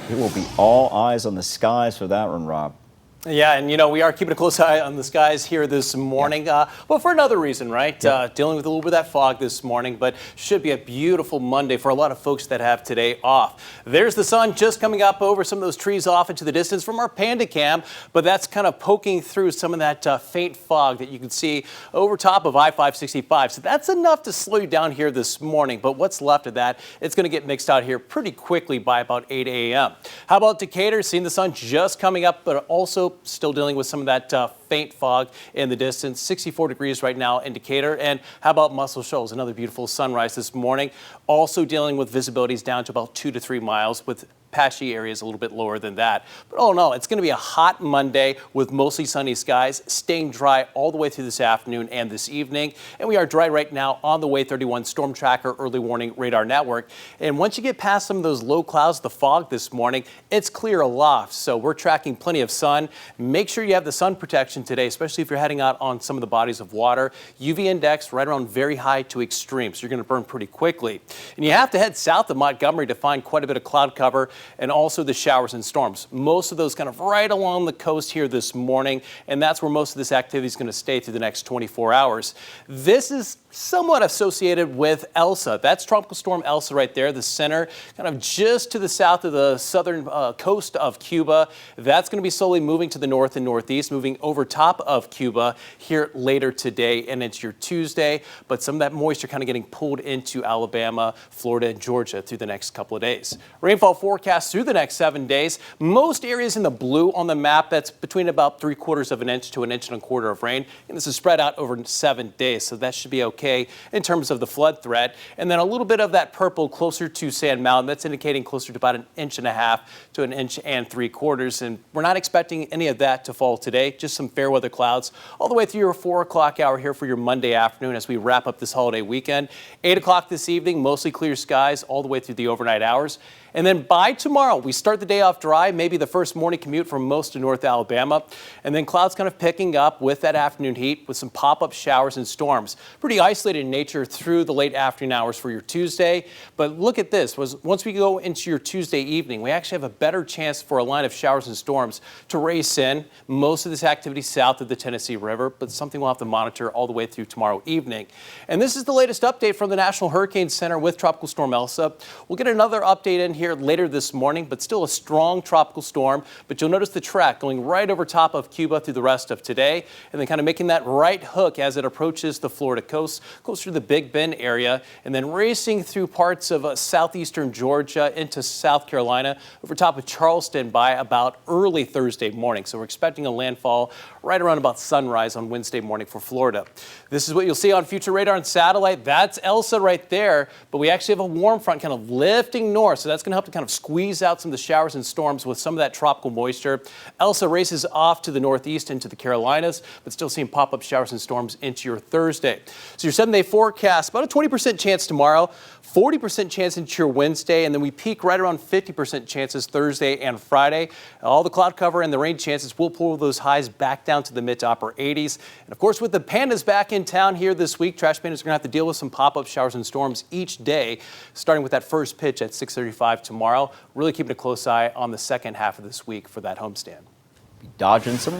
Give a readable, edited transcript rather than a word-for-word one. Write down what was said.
It will be all eyes on the skies for that one, Rob. Yeah, and we are keeping a close eye on the skies here this morning. Well, for another reason, right? Dealing with a little bit of that fog this morning, but should be a beautiful Monday for a lot of folks that have today off. There's the sun just coming up over some of those trees off into the distance from our Panda Cam, but that's kind of poking through some of that faint fog that you can see over top of I-565. So that's enough to slow you down here this morning, but what's left of that, it's going to get mixed out here pretty quickly by about 8 a.m. How about Decatur? Seeing the sun just coming up, but also still dealing with some of that faint fog in the distance. 64 degrees right now in Decatur. And how about Muscle Shoals? Another beautiful sunrise this morning. Also dealing with visibilities down to about 2 to 3 miles with patchy areas a little bit lower than that. But all in all, it's going to be a hot Monday with mostly sunny skies, staying dry all the way through this afternoon and this evening. And we are dry right now on the Way 31 Storm Tracker Early Warning Radar Network. And once you get past some of those low clouds, the fog this morning, it's clear aloft. So we're tracking plenty of sun. Make sure you have the sun protection today, especially if you're heading out on some of the bodies of water. UV index right around very high to extreme, so you're going to burn pretty quickly. And you have to head south of Montgomery to find quite a bit of cloud cover and also the showers and storms. Most of those kind of right along the coast here this morning, and that's where most of this activity is going to stay through the next 24 hours. This is somewhat associated with Elsa. That's Tropical Storm Elsa right there, the center, kind of just to the south of the southern coast of Cuba. That's going to be slowly moving to the north and northeast, moving over top of Cuba here later today and into your Tuesday. But some of that moisture kind of getting pulled into Alabama, Florida, and Georgia through the next couple of days. Rainfall forecast through the next 7 days. Most areas in the blue on the map, that's between about 3/4 of an inch to 1.25 inches of rain. And this is spread out over 7 days, so that should be okay in terms of the flood threat. And then a little bit of that purple closer to Sand Mountain, that's indicating closer to about 1.5 inches to 1.75 inches. And we're not expecting any of that to fall today, just some fair weather clouds all the way through your 4 o'clock hour here for your Monday afternoon as we wrap up this holiday weekend. 8 o'clock this evening, mostly clear skies all the way through the overnight hours. And then by tomorrow, we start the day off dry, maybe the first morning commute for most of North Alabama. And then clouds kind of picking up with that afternoon heat with some pop-up showers and storms. Pretty isolated in nature through the late afternoon hours for your Tuesday. But look at this. Once we go into your Tuesday evening, we actually have a better chance for a line of showers and storms to race in. Most of this activity south of the Tennessee River, but something we'll have to monitor all the way through tomorrow evening. And this is the latest update from the National Hurricane Center with Tropical Storm Elsa. We'll get another update in here later this morning, but still a strong tropical storm. But you'll notice the track going right over top of Cuba through the rest of today, and then kind of making that right hook as it approaches the Florida coast, closer to the Big Bend area, and then racing through parts of southeastern Georgia into South Carolina over top of Charleston by about early Thursday morning. So we're expecting a landfall right around about sunrise on Wednesday morning for Florida. This is what you'll see on future radar and satellite. That's Elsa right there, but we actually have a warm front kind of lifting north, so that's going to help to kind of squeeze out some of the showers and storms with some of that tropical moisture. Elsa races off to the northeast into the Carolinas, but still seeing pop-up showers and storms into your Thursday. So your 7-day forecast, about a 20% chance tomorrow, 40% chance into your Wednesday, and then we peak right around 50% chances Thursday and Friday. All the cloud cover and the rain chances will pull those highs back down to the mid to upper 80s. And of course, with the pandas back in town here this week, trash pandas are going to have to deal with some pop-up showers and storms each day, starting with that first pitch at 6:35 tomorrow. Really keeping a close eye on the second half of this week for that homestand. Dodging some